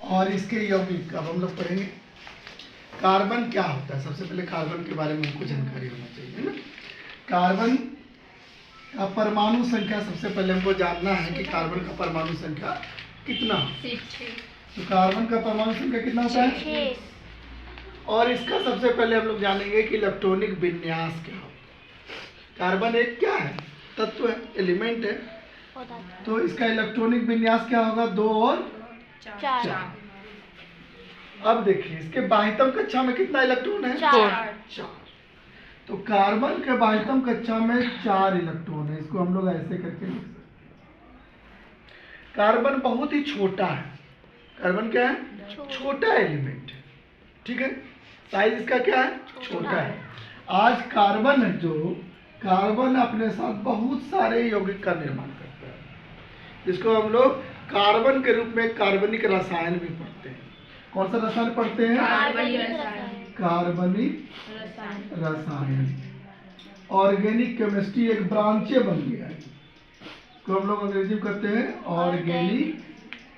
और इसके यौगिक अब हम लोग पढ़ेंगे। कार्बन क्या होता है, सबसे पहले कार्बन के बारे में हमको जानकारी होना चाहिए, है ना। कार्बन का परमाणु संख्या सबसे पहले हमको जानना है कि कार्बन का परमाणु संख्या कितना। तो कार्बन का परमाणु संख्या कितना होता है? और इसका सबसे पहले हम लोग जानेंगे कि इलेक्ट्रॉनिक विन्यास क्या होता है। कार्बन एक क्या है? तत्व है, एलिमेंट है। तो इसका इलेक्ट्रॉनिक विन्यास क्या होगा? 2 और 4। अब देखिए इसके बाह्यतम कक्षा में कितना इलेक्ट्रॉन है? 4। तो कार्बन के बाह्यतम कक्षा में 4 इलेक्ट्रॉन है। इसको हम लोग ऐसे करके लिख सकते हैं। कार्बन बहुत ही छोटा है। कार्बन क्या है? छोटा एलिमेंट है, ठीक है। साइज इसका क्या है? छोटा है। आज कार्बन है जो कार्बन अपने साथ बहुत सारे यौगिक का निर्माण करता है, जिसको हम लोग कार्बन के रूप में कार्बनिक रसायन भी पढ़ते हैं। कौन सा रसायन पढ़ते हैं? कार्बनिक रसायन। ऑर्गेनिक केमिस्ट्री एक ब्रांचे बन गया है, तो हम लोग अंग्रेजी में कहते हैं ऑर्गेनिक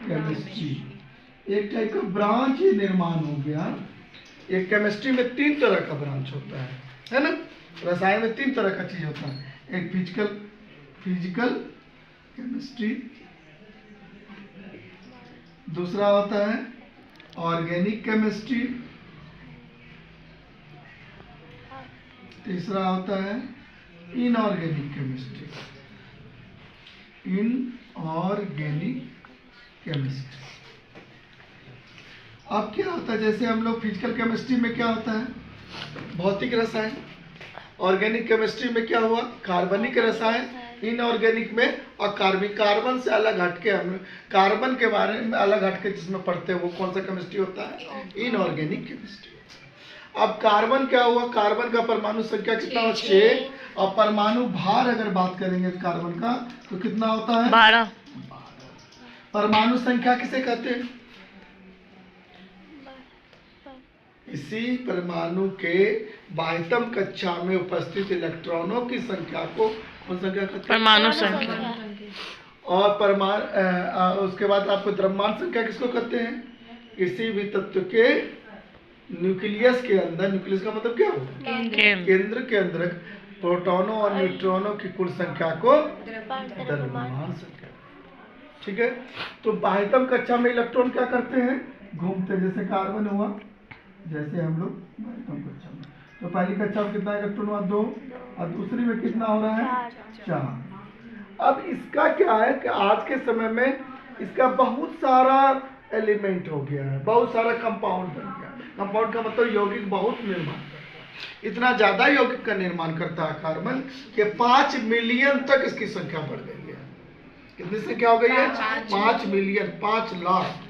केमिस्ट्री। एक टाइप का ब्रांच निर्माण हो गया। एक केमिस्ट्री में 3 तरह का ब्रांच होता है ना। रसायन में 3 तरह का चीज होता है। एक फिजिकल केमिस्ट्री, दूसरा होता है ऑर्गेनिक केमिस्ट्री, तीसरा होता है इनऑर्गेनिक केमिस्ट्री। Inorganic chemistry. अब क्या होता है, जैसे हम लोग फिजिकल केमिस्ट्री में क्या होता है? भौतिक रसायन। ऑर्गेनिक केमिस्ट्री में क्या हुआ? कार्बनिक रसायन। इनऑर्गेनिक में अकार्बनिक। कार्बन से अलग हटके हम कार्बन के बारे में अलग हटके जिसमें पढ़ते हैं वो कौन सा केमिस्ट्री होता है? Inorganic chemistry. अब कार्बन क्या हुआ? कार्बन का परमाणु संख्या कितना हुआ? 6। और परमाणु भार अगर बात करेंगे कार्बन का तो कितना होता है? 12। परमाणु संख्या किसे कहते हैं? इसी परमाणु के बाह्यतम कक्षा में उपस्थित इलेक्ट्रॉनों की संख्या को कौन संख्या कहते हैं? परमाणु संख्या। और परमाणु उसके बाद आपको द्रव्यमान संख्या किसको कहते हैं? किसी भी तत्व के न्यूक्लियस के अंदर, न्यूक्लियस का मतलब क्या होता है? केंद्र के अंदर प्रोटॉनों और न्यूट्रॉनों की कुल संख्या को द्रव्यमान संख्या, ठीक है। तो बाह्यतम कक्षा में इलेक्ट्रॉन क्या करते हैं? घूमते। जैसे कार्बन हुआ, जैसे हम लोग बाह्यतम कक्षा में, तो पहली कक्षा में कितना इलेक्ट्रॉन हुआ? 2। और दूसरी में कितना हो रहा है? 4। अब इसका क्या है कि आज के समय में इसका बहुत सारा एलिमेंट हो गया है, बहुत सारा कंपाउंड बन गया। कंपाउंड का मतलब यौगिक बहुत निर्माण करता है। इतना ज्यादा यौगिक का निर्माण करता है कार्बन कि 5 मिलियन तक इसकी संख्या बढ़ गई है। कितनी संख्या हो गई है? 5 मिलियन, 5 लाख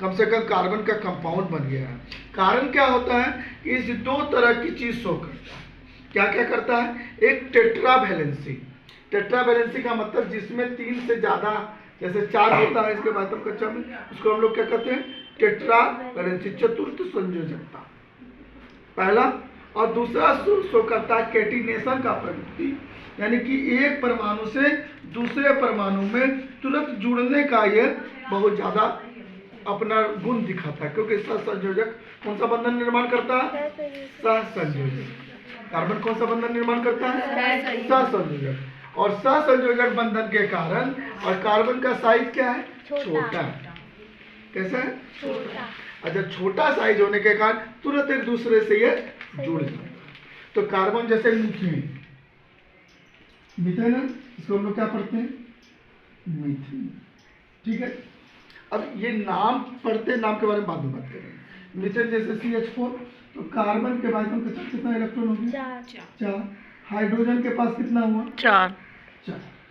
कम से कम कार्बन का कंपाउंड बन गया है। कारण क्या होता है कि इस 2 तरह की चीज शो करता है। क्या क्या करता है? एक टेट्रावैलेंसी। टेट्रावैलेंसी का मतलब जिसमें 3 से ज्यादा, जैसे 4 होता है इसके बाह्यतम कक्षा में, उसको हम लोग क्या कहते हैं? टेट्रावैलेंसी, चतुर्थ संयोजकता, पहला। और दूसरा शो करता है कैटिनेशन का प्रवृत्ति, यानी कि एक परमाणु से दूसरे परमाणु में तुरंत जुड़ने का ये बहुत ज्यादा अपना गुण दिखाता है, क्योंकि सहसंयोजक कौन सा बंधन निर्माण करता है? सहसंयोजक। कार्बन कौन सा बंधन निर्माण करता है? सहसंयोजक। और सहसंयोजक बंधन के कारण और कार्बन का साइज क्या है? छोटा है। कैसा है? छोटा। अच्छा, छोटा साइज होने के कारण तुरंत एक दूसरे से ये जुड़ जाता है। तो कार्बन जैसे मीथेन, मीथेन है, इसको हम लोग क्या पढ़ते हैं? मीथेन, ठीक है। अब ये नाम पढ़ते, नाम के बारे में बाद में बात करेंगे। मीथेन जैसे CH4, तो कार्बन के बाह्यतम कक्षा कितना इलेक्ट्रॉन हो गया? 4। हाइड्रोजन के पास कितना हुआ? 4।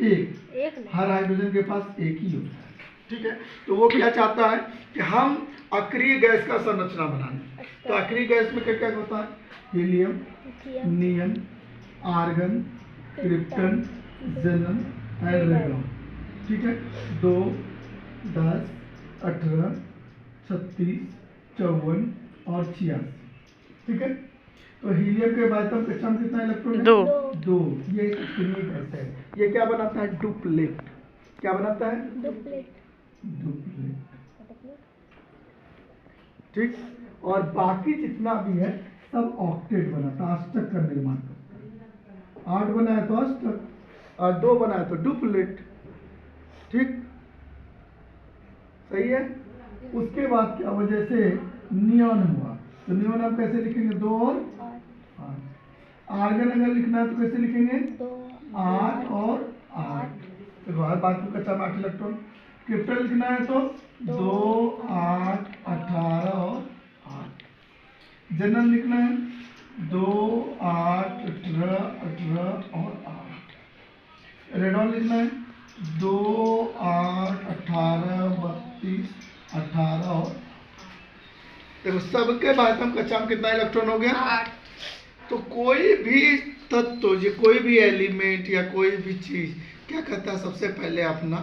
एक हर हाइड्रोजन के पास एक ही होता है, ठीक है। तो वो क्या चाहता है कि हम अक्रिय गैस का संरचना बनाने। तो अक्रिय गैस में क्या क्या होता है? Helium, neon, argon, krypton, xenon and radon, ठीक है। 2, 10, 18, 36, 54 और 86, ठीक है। तो हीलियम के बाह्यतम कक्षा में कितना इलेक्ट्रॉन है? 2। ये एक अक्रिय गैस है। ये क्या बनाता है? डुप्लेट। क्या बनाता है? डुप्लेट। ठीक। और बाकी जितना भी है सब ऑक्टेट बनाता है, अष्टक का निर्माण करता है। 8 बनाया तो अष्टक और 2 बनाया तो डुप्लेट। ठीक, सही है। उसके बाद क्या हुआ, जैसे नियॉन हुआ तो नियॉन आप कैसे लिखेंगे, 2 और 8। आर्गन अगर लिखना है तो कैसे लिखेंगे, 8 और 8। देखो हर बात में कच्चा में 8 इलेक्ट्रॉन। क्रिप्टन लिखना है तो 2 8 18 और 8। जनरल लिखना है 2 8 18 18 और 8। रेडॉन लिखना है 2 8 18 32 18 और। देखो सबके बाइटम कक्षा में कितना इलेक्ट्रॉन हो गया, 8। तो कोई भी तत्व, ये कोई भी एलिमेंट या कोई भी चीज क्या करता है, सबसे पहले अपना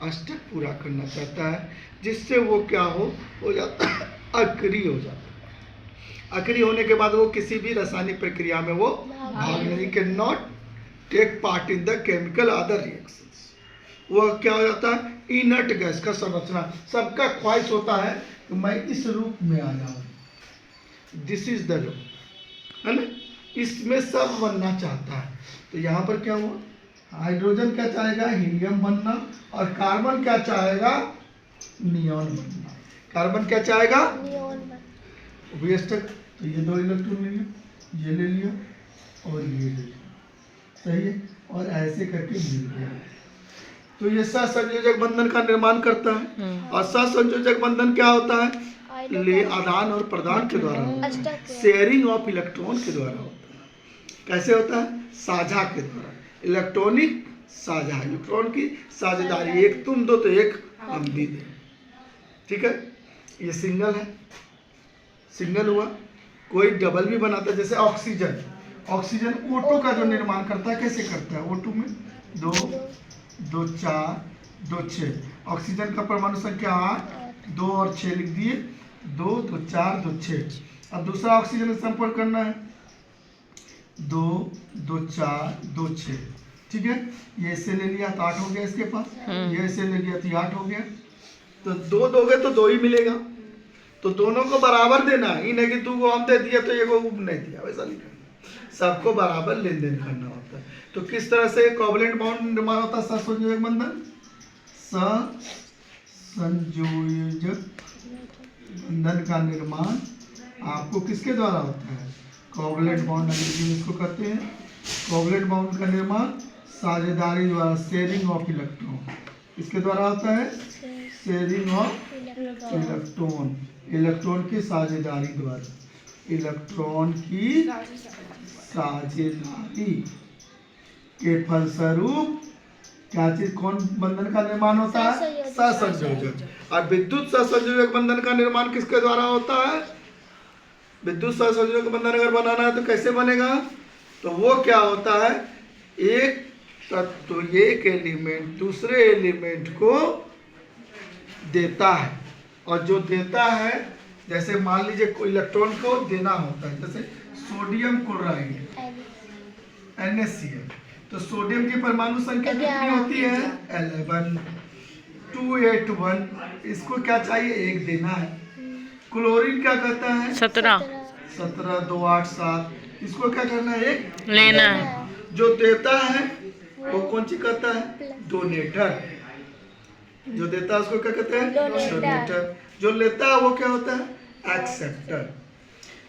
अष्टक पूरा करना चाहता है, जिससे वो क्या हो जाता है, अक्रिय हो जाता है। अक्रिय होने के बाद वो किसी भी रासायनिक प्रक्रिया में वो भाग नहीं, can not take part in the chemical other reactions. वो क्या हो जाता है, इनर्ट गैस का संरचना। सबका ख्वाहिश होता है कि मैं इस रूप में आ जाऊं, दिस इज द रूप, है ना, इसमें सब बनना चाहता है। तो यहाँ पर क्या हुआ, हाइड्रोजन क्या चाहेगा, हीलियम बनना, और कार्बन क्या चाहेगा, नियॉन बनना। कार्बन क्या चाहेगा, वेस्टक। तो ये 2 इलेक्ट्रॉन ले लिया, ये ले लिया और ये ले लिया, सही है। और ऐसे करके मिल गया। तो ये सहसंयोजक बंधन का निर्माण करता है। और सहसंयोजक बंधन क्या होता है, ले आदान और प्रदान के द्वारा होता है, शेयरिंग ऑफ इलेक्ट्रॉन के द्वारा होता है। कैसे होता है, साझा के द्वारा, इलेक्ट्रॉनिक साझा, इलेक्ट्रॉन की साझेदारी, एक तुम दो तो एक हम भी दे। ठीक है, ये सिंगल है, सिंगल हुआ। कोई डबल भी बनाता है, जैसे ऑक्सीजन। ऑक्सीजन O2 का जो निर्माण करता है, कैसे करता है, O2 में 2 2 4 2 6। ऑक्सीजन का परमाणु संख्या 8, 2 और 6 लिख दिए, 2 2 4 2 6। अब दूसरा ऑक्सीजन से संपर्क करना है, 2 2 4 2 6। ठीक है, ये इससे ले लिया तो 8 हो गया इसके पास, ये इससे ले लिया तो 8 हो गया। तो 2 दोगे तो 2 ही मिलेगा। तो दोनों को बराबर देना है, नहीं कि 2 को हम दे दिया तो 1 को नहीं दिया, वैसा नहीं करना, सबको बराबर लेन देन करना होता है। तो किस तरह से कोवैलेंट बॉन्ड निर्माण होता है, सहसंयोजक बंधन। सहसंयोजक बंधन का निर्माण आपको किसके द्वारा होता है, कोवैलेंट बॉन्ड अंग्रेजी में इसको कहते हैं। कोवैलेंट बॉन्ड का निर्माण साझेदारी द्वारा, शेयरिंग ऑफ इलेक्ट्रॉन, इसके द्वारा होता है, शेयरिंग ऑफ इलेक्ट्रॉन, इलेक्ट्रॉन की साझेदारी द्वारा, इलेक्ट्रॉन की साझेदारी के फलस्वरूप क्या चीज, कौन बंधन का निर्माण होता है, सहसंयोजक। और विद्युत सहसंयोजक बंधन का निर्माण किसके द्वारा होता है, विद्युत सहसंयोजक बंधन अगर बनाना है तो कैसे बनेगा, तो वो क्या होता है, एक तत्व, एक एलिमेंट दूसरे एलिमेंट को देता है, और जो देता है, जैसे मान लीजिए कोई इलेक्ट्रॉन को देना होता है, जैसे सोडियम क्लोराइड NaCl। तो सोडियम की परमाणु संख्या कितनी होती है, 11 281। इसको क्या चाहिए, 1 देना है। क्लोरीन क्या कहता है, 17 2 8 7। इसको क्या करना है, 1 लेना है। जो देता है वो कौन सी कहता है, डोनेटर। जो देता है उसको क्या कहते हैं, डोनेटर। जो लेता है वो क्या होता है, एक्सेप्टर।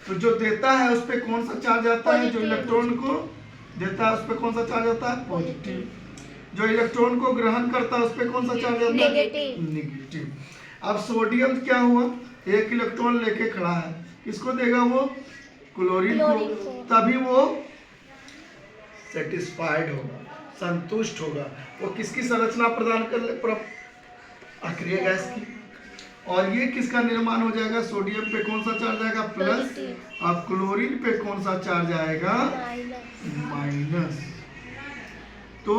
तो जो देता है उस पर कौन सा चार्ज आता है, जो इलेक्ट्रॉन को देता है उस पर कौन सा चार्ज आता है, पॉजिटिव। जो इलेक्ट्रॉन को ग्रहण करता है उस पर कौन सा चार्ज आता है, नेगेटिव। अब सोडियम क्या हुआ, 1 इलेक्ट्रॉन लेके खड़ा है, किसको देगा वो, क्लोरीन को। तभी वो सेटिस्फाइड होगा, संतुष्ट होगा। वो किसकी संरचना प्रदान कर, अक्रिय गैस की। और ये किसका निर्माण हो जाएगा, सोडियम पे कौन सा चार्ज आएगा, प्लस। अब क्लोरीन पे कौन सा चार्ज आएगा, माइनस। तो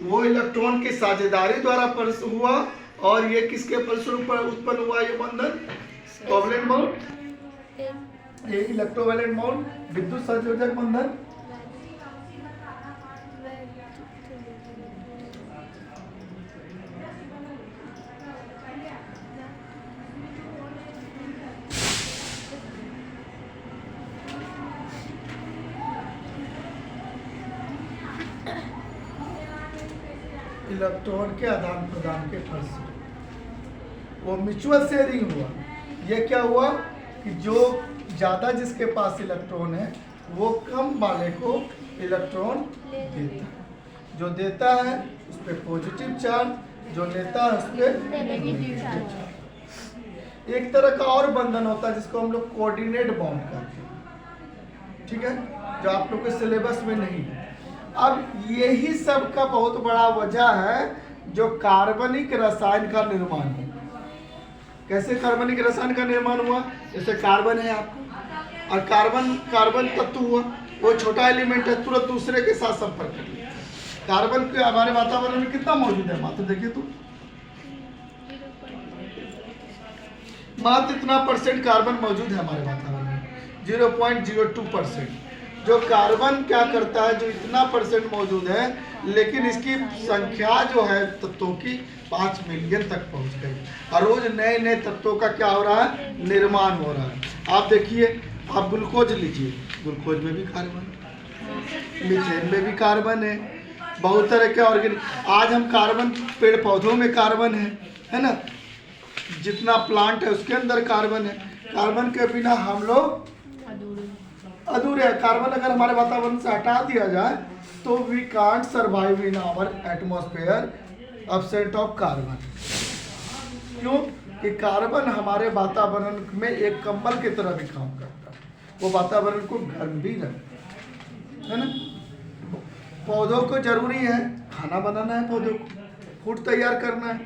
वो इलेक्ट्रॉन की साझेदारी द्वारा हुआ, और ये किसके फलस्वरूप उत्पन्न हुआ, ये बंधन, कोवैलेंट बॉन्ड, ये इलेक्ट्रोवैलेंट बॉन्ड, विद्युत सहसंयोजक बंधन। इलेक्ट्रॉन के आदान प्रदान के फल से वो म्यूचुअल शेयरिंग हुआ। ये क्या हुआ कि जो ज़्यादा जिसके पास इलेक्ट्रॉन है वो कम वाले को इलेक्ट्रॉन देता है, जो देता है उस पर पॉजिटिव चार्ज, जो लेता है उस पर नेगेटिव चार्ज। एक तरह का और बंधन होता है जिसको हम लोग कोऑर्डिनेट बॉन्ड कहते हैं, ठीक है, जो आप लोग के सिलेबस में नहीं है। अब यही सब का बहुत बड़ा वजह है जो कार्बनिक रसायन का निर्माण हुआ। कैसे कार्बनिक रसायन का निर्माण हुआ? जैसे कार्बन है आपको, और कार्बन तत्व हुआ, वो छोटा एलिमेंट है, तुरंत दूसरे के साथ संपर्क कर लिया। कार्बन के हमारे वातावरण में कितना मौजूद है? मात्र देखिए तो मात्र इतना परसेंट कार्बन मौजूद है हमारे वातावरण में, 0.02%। जो कार्बन क्या करता है, जो इतना परसेंट मौजूद है, लेकिन इसकी संख्या जो है तत्वों की 5 मिलियन तक पहुंच गई, और रोज नए नए तत्वों का क्या हो रहा है? निर्माण हो रहा है। आप देखिए, आप ग्लूकोज लीजिए, ग्लूकोज में भी कार्बन, मीथेन में भी कार्बन है, बहुत तरह के ऑर्गेनिक। आज हम कार्बन, पेड़ पौधों में कार्बन है ना, जितना प्लांट है उसके अंदर कार्बन है। कार्बन के बिना हम लोग अधूरे हैं। कार्बन अगर हमारे वातावरण से हटा दिया जाए तो we can't survive in our atmosphere absent of carbon. क्यों? कि कार्बन हमारे वातावरण में एक कंबल की तरह भी काम करता है, वो वातावरण को गर्म भी रखता है ना। पौधों को जरूरी है खाना बनाना है, पौधों को फूड तैयार करना है।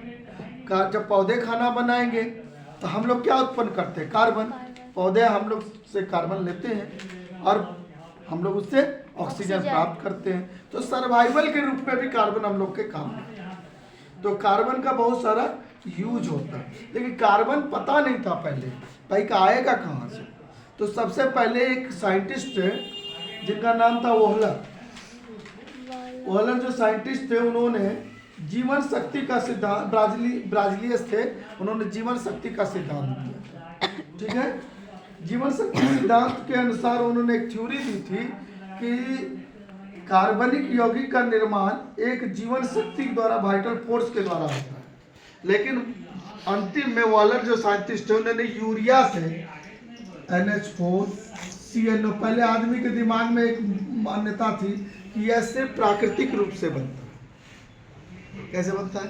जब पौधे खाना बनाएंगे तो हम लोग क्या उत्पन्न करते हैं? कार्बन। पौधे हम लोग से कार्बन लेते हैं और हम लोग उससे ऑक्सीजन प्राप्त करते हैं, तो सर्वाइवल के रूप में भी कार्बन हम लोग के काम है। तो कार्बन का बहुत सारा यूज होता है, लेकिन कार्बन पता नहीं था पहले भाई का आएगा कहाँ से। तो सबसे पहले एक साइंटिस्ट थे जिनका नाम था वोहलर। वोहलर जो साइंटिस्ट थे, उन्होंने जीवन शक्ति का सिद्धांत, ब्राजीलियस थे, उन्होंने जीवन शक्ति का सिद्धांत दिया, ठीक है। जीवन शक्ति सिद्धांत के अनुसार उन्होंने एक थ्योरी दी थी कि कार्बनिक यौगिक का निर्माण एक जीवन शक्ति द्वारा, वाइटल फोर्स के द्वारा होता है। लेकिन अंतिम में वॉलर जो साइंटिस्ट है, उन्होंने यूरिया से NH4CnO, पहले आदमी के दिमाग में एक मान्यता थी कि यह सिर्फ प्राकृतिक रूप से बनता है। कैसे बनता है?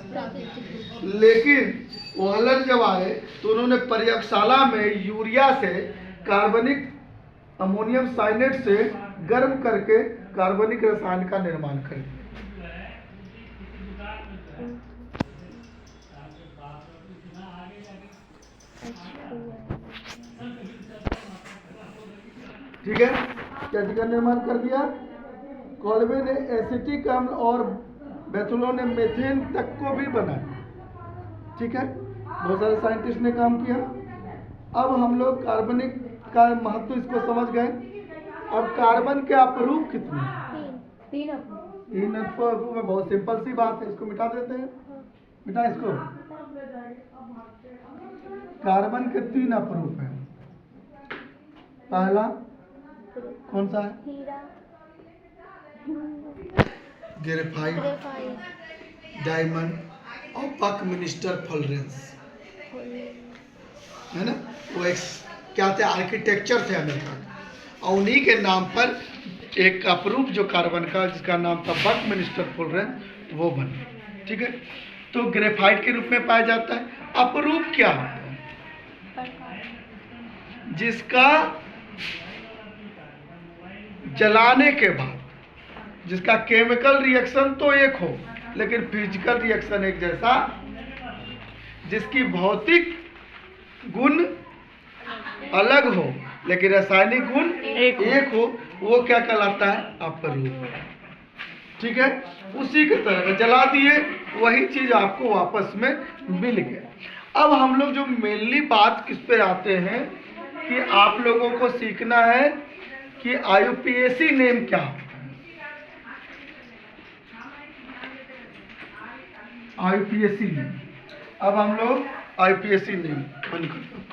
लेकिन वॉलर जब आए तो उन्होंने प्रयोगशाला में यूरिया से कार्बनिक अमोनियम साइनेट से गर्म करके कार्बनिक रसायन का निर्माण कर दिया। ठीक है, क्या का निर्माण कर दिया? कॉल्वे ने एसिटिक अम्ल और बेथुलो ने मेथेन तक को भी बनाया, ठीक है। बहुत सारे साइंटिस्ट ने काम किया। अब हम लोग कार्बनिक का महत्व इसको समझ गए। अब कार्बन के अपरूप कितने? 3 अपरूप में बहुत सिंपल सी बात है, इसको मिटा देते हैं। मिटा इसको। कार्बन के 3 अपरूप हैं। पहला कौन सा है? ग्रेफाइट, डायमंड और बकमिंस्टर फुलरेंस, है ना। वो एक क्या थे? आर्किटेक्चर थे अमेरिका का, और उन्हीं के नाम पर एक अपरूप जो कार्बन का, जिसका नाम था बकमिंस्टर फुलरेंस, वो बना, ठीक है। तो ग्रेफाइट के रूप में पाया जाता है। अपरूप क्या होता है? जिसका जलाने के बाद, जिसका केमिकल रिएक्शन तो एक हो लेकिन फिजिकल रिएक्शन एक जैसा, जिसकी भौतिक गुण अलग हो लेकिन रासायनिक गुण एक हो, वो क्या कहलाता है? अपरूप, ठीक है। उसी के तरह जला दिए, वही चीज आपको वापस में मिल गया। अब हम लोग जो मेनली बात किस पे आते हैं कि आप लोगों को सीखना है कि IUPAC नेम क्या होता है। IUPAC नेम, अब हम लोग IUPAC नेम बंद कर दो।